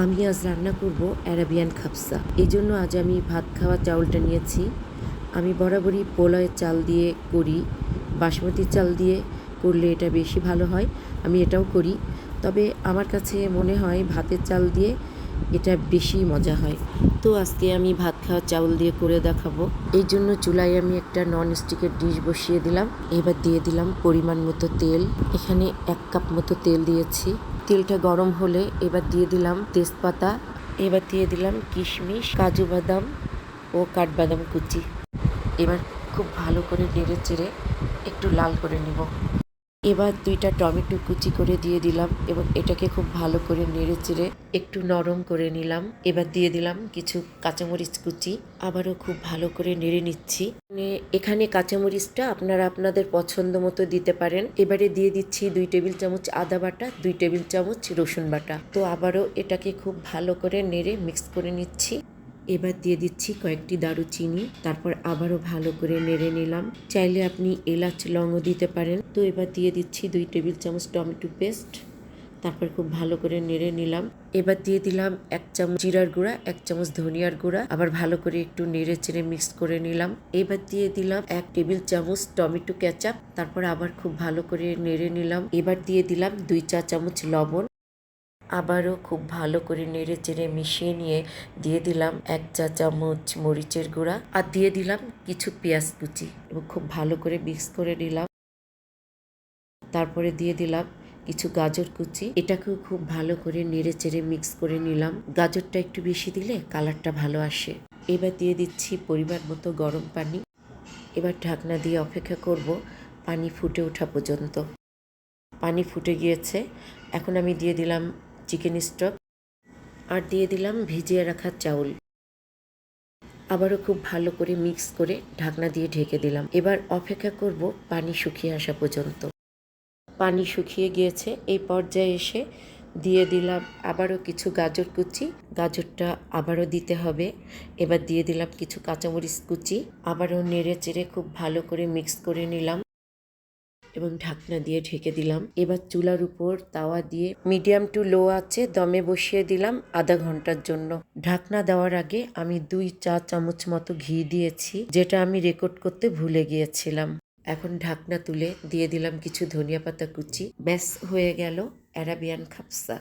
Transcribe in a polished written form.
আমি আজ রান্না করব অ্যারাবিয়ান খাবসা। এই জন্য আজ আমি ভাত খাওয়া চাউলটা নিয়েছি। আমি বরাবরই পোলাওয়ের চাল দিয়ে করি, বাসমতি চাল দিয়ে করলে এটা বেশি ভালো হয়। আমি এটাও করি, তবে আমার কাছে মনে হয় ভাতের চাল দিয়ে এটা বেশি মজা হয়। তো আজকে আমি ভাত খাওয়া চাউল দিয়ে করে দেখাবো। এই জন্য চুলায় আমি একটা নন স্টিকের ডিশ বসিয়ে দিলাম। এবার দিয়ে দিলাম পরিমাণ মতো তেল। এখানে 1 কাপ মতো তেল দিয়েছি। তেলটা গরম হলে এবার দিয়ে দিলাম তেজপাতা, এবার দিয়ে দিলাম কিশমিশ, কাজু বাদাম ও কাঠবাদাম কুচি। এবার খুব ভালো করে নেড়ে চেড়ে একটু লাল করে নিব। এবার 2টা টমেটো কুচি করে দিয়ে দিলাম এবং এটাকে খুব ভালো করে নেড়ে চেড়ে একটু নরম করে নিলাম। এবার দিয়ে দিলাম কিছু কাঁচামরিচ কুচি, আবারও খুব ভালো করে নেড়ে নিচ্ছি। এখানে কাঁচামরিচটা আপনারা আপনাদের পছন্দ মতো দিতে পারেন। এবারে দিয়ে দিচ্ছি 2 টেবিল চামচ আদা বাটা, 2 টেবিল চামচ রসুন বাটা। তো আবারও এটাকে খুব ভালো করে নেড়ে মিক্স করে নিচ্ছি। এবার দিয়ে দিচ্ছি কয়েকটি দারুচিনি, তারপর আবারও ভালো করে নেড়ে নিলাম। চাইলে আপনি এলাচ লংও দিতে পারেন। তো এবার দিয়ে দিচ্ছি 2 টেবিল চামচ টমেটো পেস্ট, তারপর খুব ভালো করে নেড়ে নিলাম। এবার দিয়ে দিলাম 1 চামচ জিরার গুঁড়া, 1 চামচ ধনিয়ার গুঁড়া, আবার ভালো করে একটু নেড়ে চেড়ে মিক্স করে নিলাম। এবার দিয়ে দিলাম 1 টেবিল চামচ টমেটো কেচাপ, তারপর আবার খুব ভালো করে নেড়ে নিলাম। এবার দিয়ে দিলাম 2 চা চামচ লবণ, আবারও খুব ভালো করে নেড়ে চেড়ে মিশিয়ে নিয়ে দিয়ে দিলাম 1 চা চামচ মরিচের গুঁড়া আর দিয়ে দিলাম কিছু পেঁয়াজ কুচি এবং খুব ভালো করে মিক্স করে নিলাম। তারপরে দিয়ে দিলাম কিছু গাজর কুচি, এটাকেও খুব ভালো করে নেড়ে চেড়ে মিক্স করে নিলাম। গাজরটা একটু বেশি দিলে কালারটা ভালো আসে। এবার দিয়ে দিচ্ছি পরিমাণ মতো গরম পানি। এবার ঢাকনা দিয়ে অপেক্ষা করব পানি ফুটে ওঠা পর্যন্ত। পানি ফুটে গিয়েছে, এখন আমি দিয়ে দিলাম চিকেন স্টক আর দিয়ে দিলাম ভিজিয়ে রাখা চাউল। আবারও খুব ভালো করে মিক্স করে ঢাকনা দিয়ে ঢেকে দিলাম। এবার অপেক্ষা করব পানি শুকিয়ে আসা পর্যন্ত। পানি শুকিয়ে গিয়েছে, এই পর্যায়ে এসে দিয়ে দিলাম আবারও কিছু গাজর কুচি। গাজরটা আবারও দিতে হবে। এবার দিয়ে দিলাম কিছু কাঁচামরিচ কুচি, আবারও নেড়ে চেড়ে খুব ভালো করে মিক্স করে নিলাম এবং ঢাকনা দিয়ে ঢেকে দিলাম। এবার চুলার উপর তাওয়া দিয়ে মিডিয়াম টু লো আঁচে দমে বসিয়ে দিলাম আধা ঘন্টার জন্য। ঢাকনা দেওয়ার আগে আমি 2 চা চামচ মতো ঘি দিয়েছি, যেটা আমি রেকর্ড করতে ভুলে গিয়েছিলাম। এখন ঢাকনা তুলে দিয়ে দিলাম কিছু ধনিয়া পাতা কুচি। ব্যাস হয়ে গেল অ্যারাবিয়ান খাবসা।